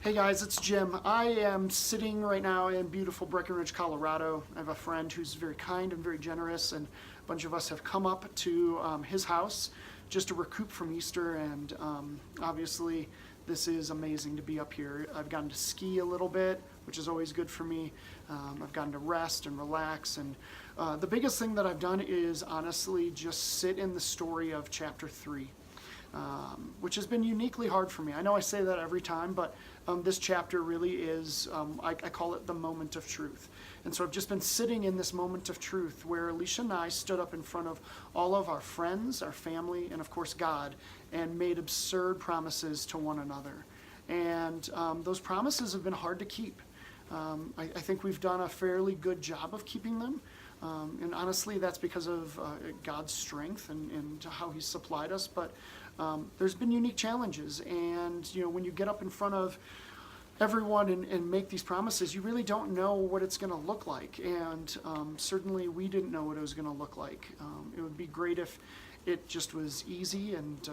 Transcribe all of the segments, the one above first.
Hey guys, it's Jim. I am sitting right now in beautiful Breckenridge, Colorado. I have a friend who's very kind and very generous, and a bunch of us have come up to his house just to recoup from Easter, and obviously this is amazing to be up here. I've gotten to ski a little bit, which is always good for me. I've gotten to rest and relax, and the biggest thing that I've done is honestly just sit in the story of chapter 3. Which has been uniquely hard for me. I know I say that every time, but this chapter really is, I call it the moment of truth. And so I've just been sitting in this moment of truth where Alicia and I stood up in front of all of our friends, our family, and of course God, and made absurd promises to one another. And those promises have been hard to keep. I think we've done a fairly good job of keeping them. And honestly, that's because of God's strength and how He's supplied us. But there's been unique challenges, and when you get up in front of everyone and make these promises, you really don't know what it's going to look like. And certainly, we didn't know what it was going to look like. It would be great if it just was easy and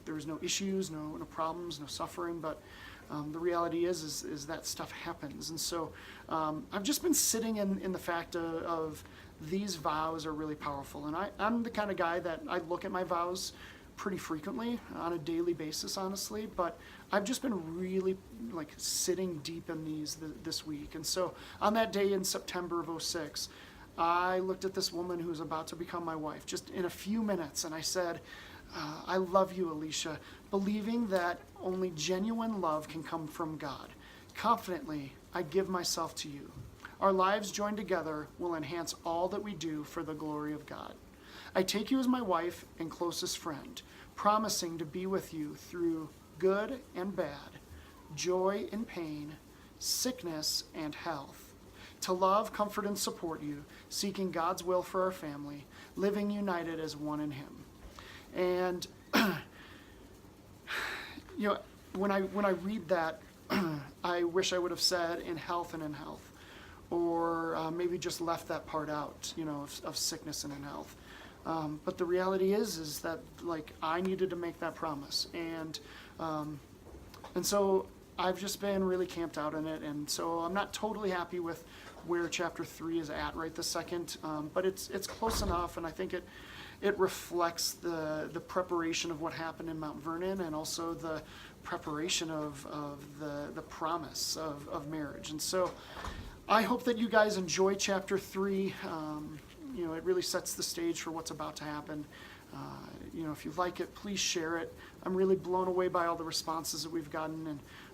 there was no issues, no problems, no suffering. But the reality is that stuff happens. And so I've just been sitting in the fact of these vows are really powerful. And I'm the kind of guy that I look at my vows pretty frequently on a daily basis, honestly. But I've just been really sitting deep in these this week. And so on that day in September of '06, I looked at this woman who's about to become my wife just in a few minutes, and I said, I love you, Alicia, believing that only genuine love can come from God. Confidently, I give myself to you. Our lives joined together will enhance all that we do for the glory of God. I take you as my wife and closest friend, promising to be with you through good and bad, joy and pain, sickness and health, to love, comfort, and support you, seeking God's will for our family, living united as one in Him. And when I read that, I wish I would have said in health and in health, or maybe just left that part out, of sickness and in health. But the reality is that I needed to make that promise, and so I've just been really camped out in it, and so I'm not totally happy with where chapter 3 is at right this second, but it's close enough, and I think it reflects the preparation of what happened in Mount Vernon, and also the preparation of the promise of marriage. And so I hope that you guys enjoy chapter 3. It really sets the stage for what's about to happen. If you like it, please share it. I'm really blown away by all the responses that we've gotten,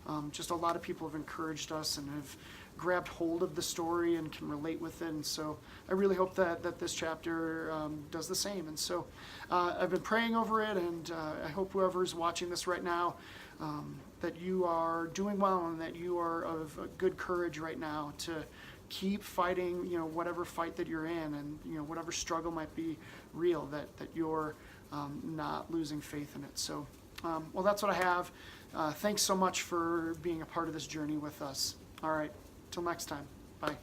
and just a lot of people have encouraged us and have grabbed hold of the story and can relate with it. And so I really hope that this chapter does the same. And so I've been praying over it, and I hope whoever's watching this right now, that you are doing well and that you are of good courage right now to keep fighting, whatever fight that you're in, and whatever struggle might be real, that you're not losing faith in it. So, well, that's what I have. Thanks so much for being a part of this journey with us. All right, till next time. Bye.